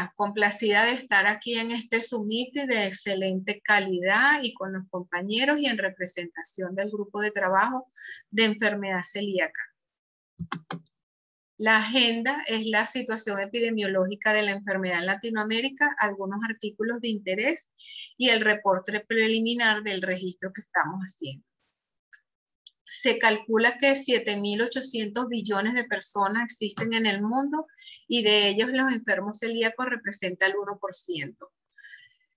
Hola, complacida de estar aquí en este summit de excelente calidad y con los compañeros y en representación del grupo de trabajo de enfermedad celíaca. La agenda es la situación epidemiológica de la enfermedad en Latinoamérica, algunos artículos de interés y el reporte preliminar del registro que estamos haciendo. Se calcula que 7.800 billones de personas existen en el mundo y de ellos los enfermos celíacos representan el 1%.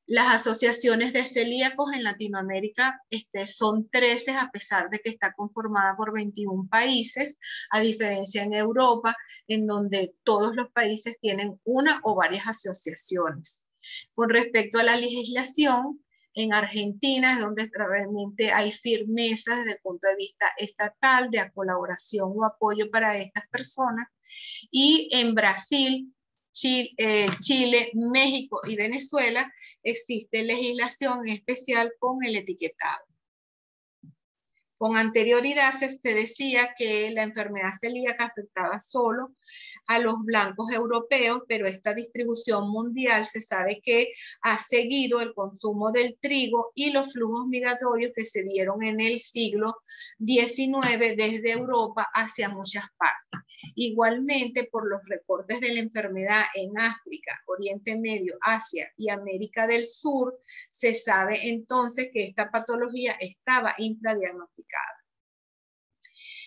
Las asociaciones de celíacos en Latinoamérica son 13, a pesar de que está conformada por 21 países, a diferencia en Europa, en donde todos los países tienen una o varias asociaciones. Con respecto a la legislación, en Argentina es donde realmente hay firmeza desde el punto de vista estatal de colaboración o apoyo para estas personas. Y en Brasil, Chile, México y Venezuela existe legislación especial con el etiquetado. Con anterioridad se decía que la enfermedad celíaca afectaba solo a los blancos europeos, pero esta distribución mundial se sabe que ha seguido el consumo del trigo y los flujos migratorios que se dieron en el siglo XIX desde Europa hacia muchas partes. Igualmente, por los reportes de la enfermedad en África, Oriente Medio, Asia y América del Sur, se sabe entonces que esta patología estaba infradiagnosticada.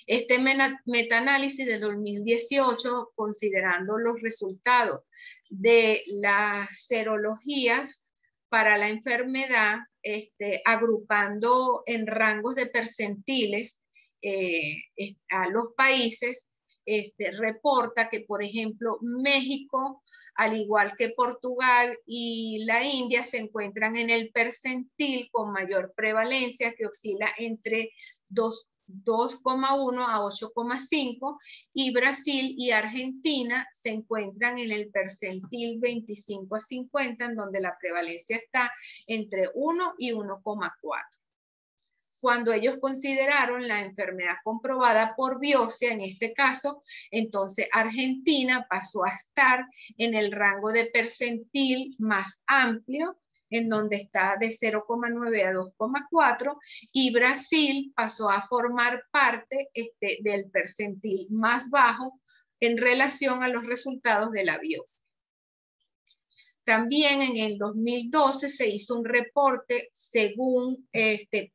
Este metaanálisis de 2018, considerando los resultados de las serologías para la enfermedad, agrupando en rangos de percentiles a los países, reporta que, por ejemplo, México, al igual que Portugal y la India, se encuentran en el percentil con mayor prevalencia, que oscila entre 2,1 a 8,5, y Brasil y Argentina se encuentran en el percentil 25 a 50, en donde la prevalencia está entre 1 y 1,4. Cuando ellos consideraron la enfermedad comprobada por biopsia, en este caso, entonces Argentina pasó a estar en el rango de percentil más amplio, en donde está de 0,9 a 2,4, y Brasil pasó a formar parte del percentil más bajo en relación a los resultados de la biopsia. También en el 2012 se hizo un reporte según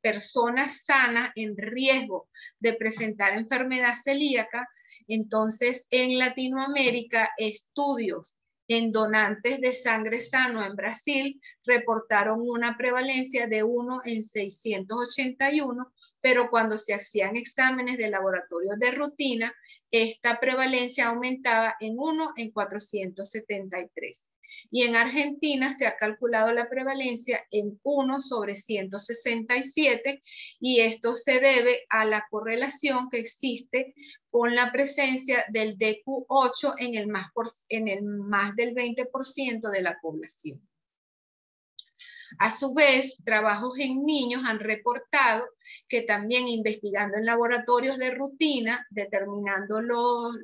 personas sanas en riesgo de presentar enfermedad celíaca. Entonces, en Latinoamérica, estudios en donantes de sangre sano en Brasil reportaron una prevalencia de 1 en 681, pero cuando se hacían exámenes de laboratorio de rutina, esta prevalencia aumentaba en 1 en 473. Y en Argentina se ha calculado la prevalencia en 1 sobre 167, y esto se debe a la correlación que existe con la presencia del DQ8 en el más del 20% de la población. A su vez, trabajos en niños han reportado que también investigando en laboratorios de rutina, determinando los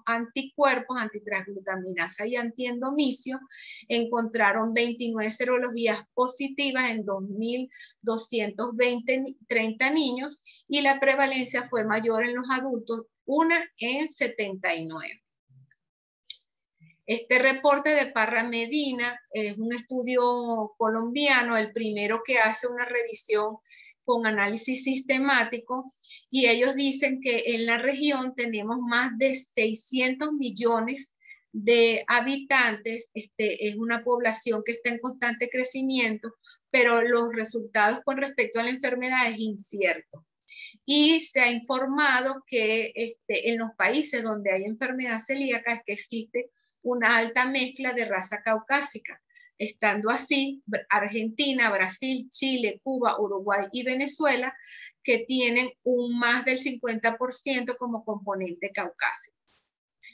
anticuerpos, antitransglutaminasa y antiendomicio, encontraron 29 serologías positivas en 2.230 niños, y la prevalencia fue mayor en los adultos, 1 en 79. Este reporte de Parra Medina es un estudio colombiano, el primero que hace una revisión con análisis sistemático, y ellos dicen que en la región tenemos más de 600 millones de habitantes. Es una población que está en constante crecimiento, pero los resultados con respecto a la enfermedad es incierto. Y se ha informado que en los países donde hay enfermedad celíaca es que existe una alta mezcla de raza caucásica, estando así Argentina, Brasil, Chile, Cuba, Uruguay y Venezuela, que tienen más del 50% como componente caucásico.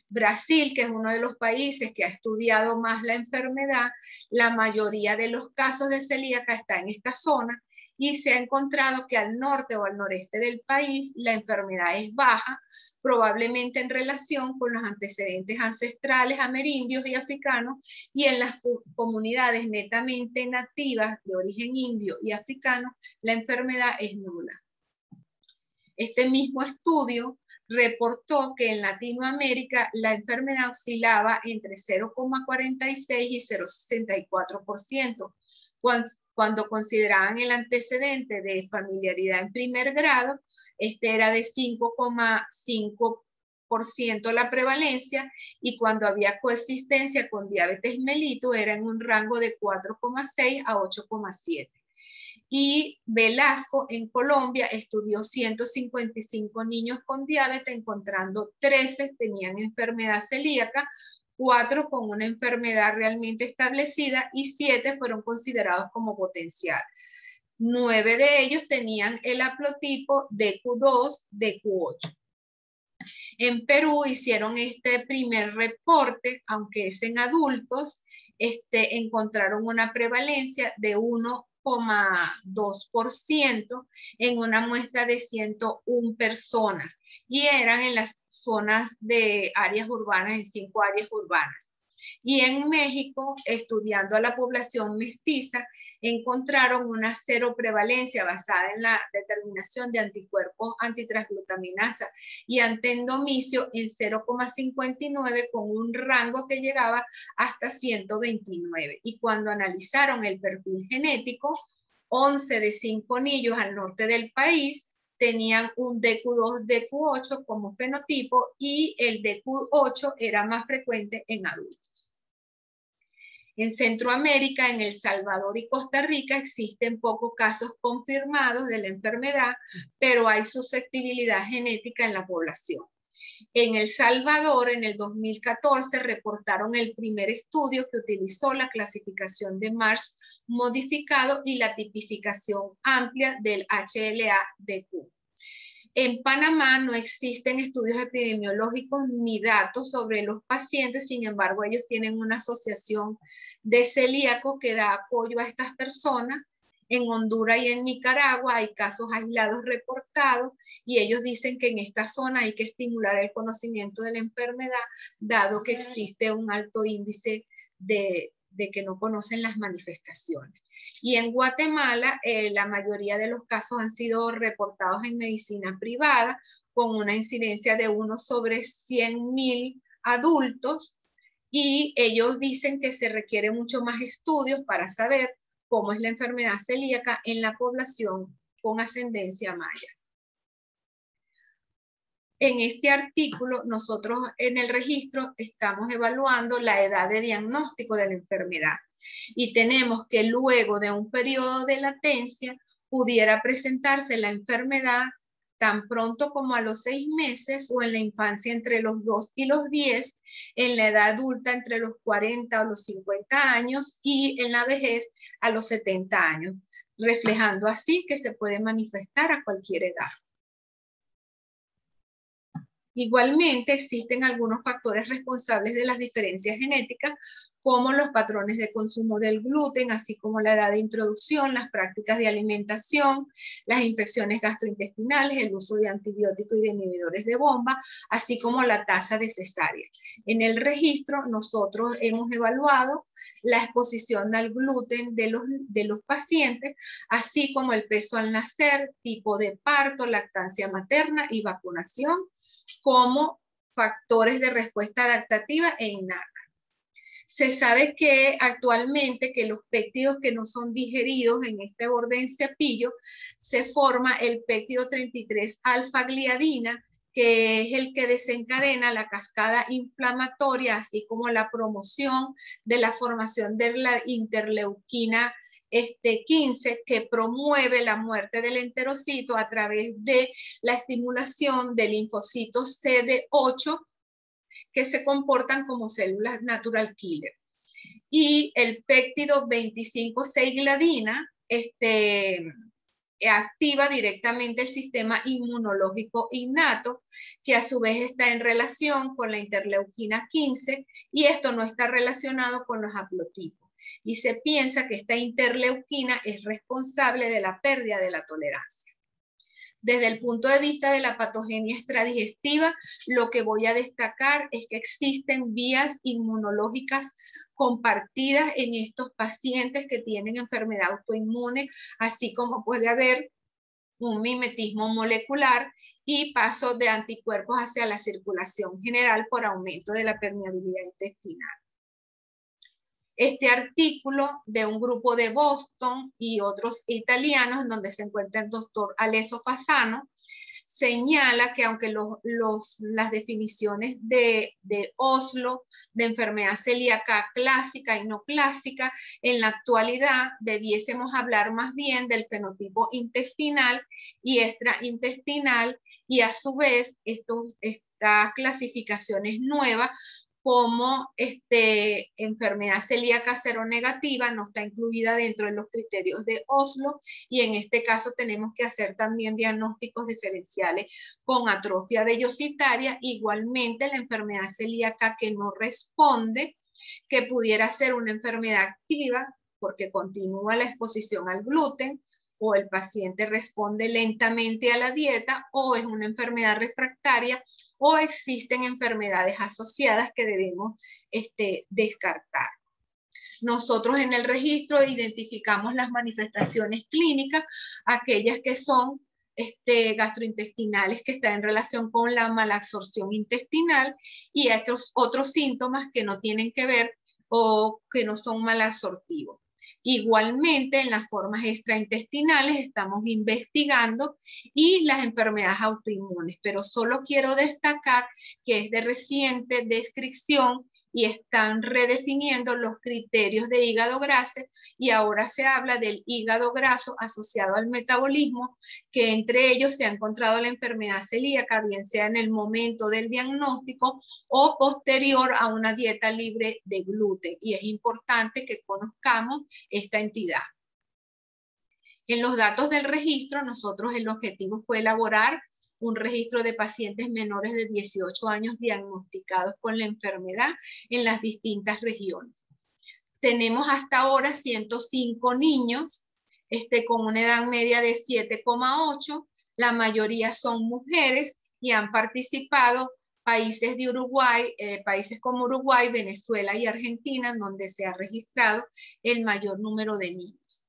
Brasil, que es uno de los países que ha estudiado más la enfermedad, la mayoría de los casos de celíaca está en esta zona, y se ha encontrado que al norte o al noreste del país la enfermedad es baja, probablemente en relación con los antecedentes ancestrales amerindios y africanos, y en las comunidades netamente nativas de origen indio y africano, la enfermedad es nula. Este mismo estudio reportó que en Latinoamérica la enfermedad oscilaba entre 0,46 y 0,64%, cuando consideraban el antecedente de familiaridad en primer grado, este era de 5,5% la prevalencia, y cuando había coexistencia con diabetes mellitus era en un rango de 4,6 a 8,7. Y Velasco en Colombia estudió 155 niños con diabetes, encontrando 13 tenían enfermedad celíaca, 4 con una enfermedad realmente establecida y 7 fueron considerados como potencial. 9 de ellos tenían el haplotipo DQ2, DQ8. En Perú hicieron este primer reporte, aunque es en adultos, encontraron una prevalencia de 1,2% en una muestra de 101 personas, y eran en las zonas de áreas urbanas, en 5 áreas urbanas. Y en México, estudiando a la población mestiza, encontraron una cero prevalencia basada en la determinación de anticuerpos antitransglutaminasa y antiendomicio en 0,59, con un rango que llegaba hasta 129. Y cuando analizaron el perfil genético, 11 de 5 niños al norte del país tenían un DQ2, DQ8 como fenotipo, y el DQ8 era más frecuente en adultos. En Centroamérica, en El Salvador y Costa Rica existen pocos casos confirmados de la enfermedad, pero hay susceptibilidad genética en la población. En El Salvador, en el 2014, reportaron el primer estudio que utilizó la clasificación de Marsh modificado y la tipificación amplia del HLA-DQ. En Panamá no existen estudios epidemiológicos ni datos sobre los pacientes, sin embargo, ellos tienen una asociación de celíacos que da apoyo a estas personas. En Honduras y en Nicaragua hay casos aislados reportados, y ellos dicen que en esta zona hay que estimular el conocimiento de la enfermedad, dado que existe un alto índice de que no conocen las manifestaciones. Y en Guatemala, la mayoría de los casos han sido reportados en medicina privada, con una incidencia de 1 sobre 100,000 adultos, y ellos dicen que se requiere mucho más estudios para saber cómo es la enfermedad celíaca en la población con ascendencia maya. En este artículo, nosotros en el registro estamos evaluando la edad de diagnóstico de la enfermedad, y tenemos que luego de un periodo de latencia pudiera presentarse la enfermedad tan pronto como a los 6 meses, o en la infancia entre los 2 y los 10, en la edad adulta entre los 40 o los 50 años, y en la vejez a los 70 años, reflejando así que se puede manifestar a cualquier edad. Igualmente, existen algunos factores responsables de las diferencias genéticas, como los patrones de consumo del gluten, así como la edad de introducción, las prácticas de alimentación, las infecciones gastrointestinales, el uso de antibióticos y de inhibidores de bomba, así como la tasa de cesárea. En el registro, nosotros hemos evaluado la exposición al gluten de los pacientes, así como el peso al nacer, tipo de parto, lactancia materna y vacunación, como factores de respuesta adaptativa e innata. Se sabe que actualmente que los péptidos que no son digeridos en este borde cepillo, se forma el péptido 33 alfa-gliadina, que es el que desencadena la cascada inflamatoria, así como la promoción de la formación de la interleuquina 15, que promueve la muerte del enterocito a través de la estimulación de linfocitos CD8, que se comportan como células natural killer. Y el péptido 25,6-gliadina activa directamente el sistema inmunológico innato, que a su vez está en relación con la interleuquina 15, y esto no está relacionado con los haplotipos. y se piensa que esta interleuquina es responsable de la pérdida de la tolerancia. Desde el punto de vista de la patogenia extradigestiva, lo que voy a destacar es que existen vías inmunológicas compartidas en estos pacientes que tienen enfermedad autoinmune, así como puede haber un mimetismo molecular y paso de anticuerpos hacia la circulación general por aumento de la permeabilidad intestinal. Este artículo de un grupo de Boston y otros italianos, en donde se encuentra el doctor Aleso Fasano, señala que aunque las definiciones de Oslo de enfermedad celíaca clásica y no clásica, en la actualidad debiésemos hablar más bien del fenotipo intestinal y extraintestinal, y a su vez esta clasificación es nueva, como enfermedad celíaca seronegativa no está incluida dentro de los criterios de Oslo, y en este caso tenemos que hacer también diagnósticos diferenciales con atrofia vellositaria. Igualmente la enfermedad celíaca que no responde, que pudiera ser una enfermedad activa porque continúa la exposición al gluten, o el paciente responde lentamente a la dieta, o es una enfermedad refractaria, o existen enfermedades asociadas que debemos descartar. Nosotros en el registro identificamos las manifestaciones clínicas, aquellas que son gastrointestinales, que están en relación con la malabsorción intestinal, y estos otros síntomas que no tienen que ver o que no son malabsortivos. Igualmente, en las formas extraintestinales estamos investigando y las enfermedades autoinmunes, pero solo quiero destacar que es de reciente descripción y están redefiniendo los criterios de hígado graso, y ahora se habla del hígado graso asociado al metabolismo, que entre ellos se ha encontrado la enfermedad celíaca, bien sea en el momento del diagnóstico o posterior a una dieta libre de gluten, y es importante que conozcamos esta entidad. En los datos del registro, nosotros el objetivo fue elaborar un registro de pacientes menores de 18 años diagnosticados con la enfermedad en las distintas regiones. Tenemos hasta ahora 105 niños con una edad media de 7,8, la mayoría son mujeres y han participado países de Uruguay, países como Uruguay, Venezuela y Argentina, en donde se ha registrado el mayor número de niños.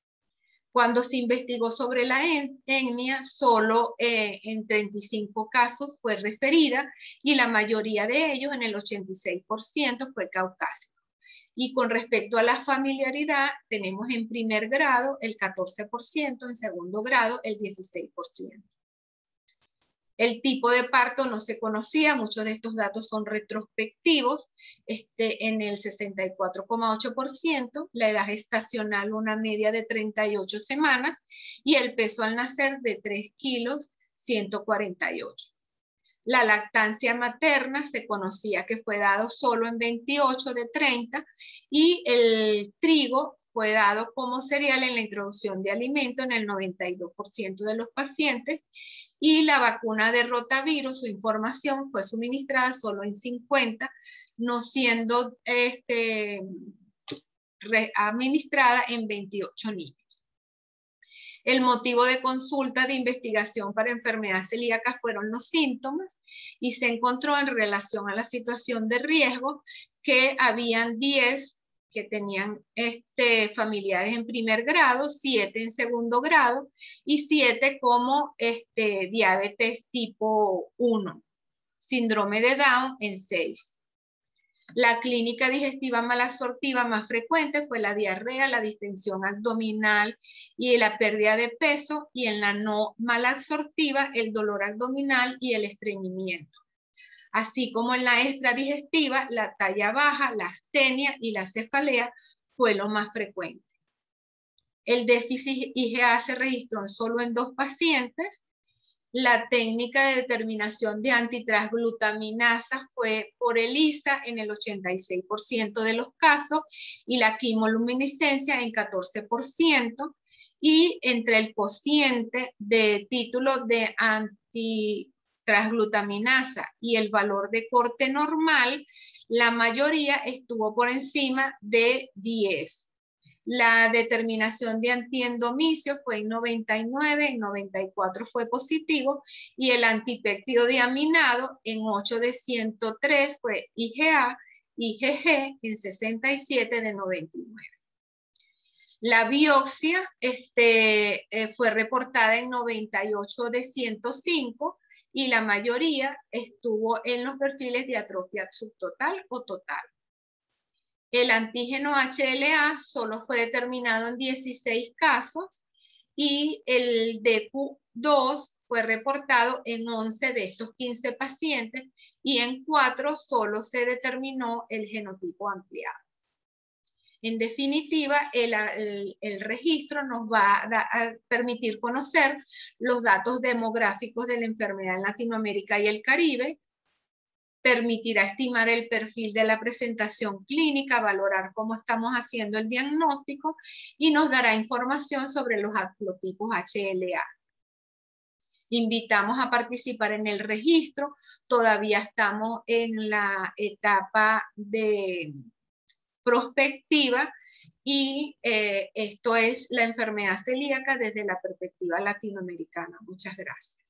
Cuando se investigó sobre la etnia, solo en 35 casos fue referida, y la mayoría de ellos, en el 86%, fue caucásico. Y con respecto a la familiaridad, tenemos en primer grado el 14%, en segundo grado el 16%. El tipo de parto no se conocía, muchos de estos datos son retrospectivos, en el 64,8%, la edad gestacional una media de 38 semanas y el peso al nacer de 3 kilos 148. La lactancia materna se conocía que fue dado solo en 28 de 30, y el trigo fue dado como cereal en la introducción de alimento en el 92% de los pacientes, y la vacuna de rotavirus, su información fue suministrada solo en 50, no siendo administrada en 28 niños. El motivo de consulta de investigación para enfermedad celíaca fueron los síntomas, y se encontró en relación a la situación de riesgo que habían 10 que tenían familiares en primer grado, 7 en segundo grado y 7 como diabetes tipo 1, síndrome de Down en 6. La clínica digestiva malabsortiva más frecuente fue la diarrea, la distensión abdominal y la pérdida de peso, y en la no malabsortiva el dolor abdominal y el estreñimiento. Así como en la extradigestiva, la talla baja, la astenia y la cefalea fue lo más frecuente. El déficit IgA se registró solo en 2 pacientes. La técnica de determinación de antitransglutaminasa fue por ELISA en el 86% de los casos, y la quimoluminiscencia en 14%, y entre el cociente de título de antitransglutaminasa y el valor de corte normal, la mayoría estuvo por encima de 10. La determinación de antiendomicio fue en 99, en 94 fue positivo, y el antipéptido diaminado en 8 de 103 fue IgA, IgG en 67 de 99. La biopsia fue reportada en 98 de 105 y la mayoría estuvo en los perfiles de atrofia subtotal o total. El antígeno HLA solo fue determinado en 16 casos y el DQ2 fue reportado en 11 de estos 15 pacientes y en 4 solo se determinó el genotipo ampliado. En definitiva, el registro nos va a permitir conocer los datos demográficos de la enfermedad en Latinoamérica y el Caribe, permitirá estimar el perfil de la presentación clínica, valorar cómo estamos haciendo el diagnóstico y nos dará información sobre los haplotipos HLA. Invitamos a participar en el registro, todavía estamos en la etapa de prospectiva y esto es la enfermedad celíaca desde la perspectiva latinoamericana. Muchas gracias.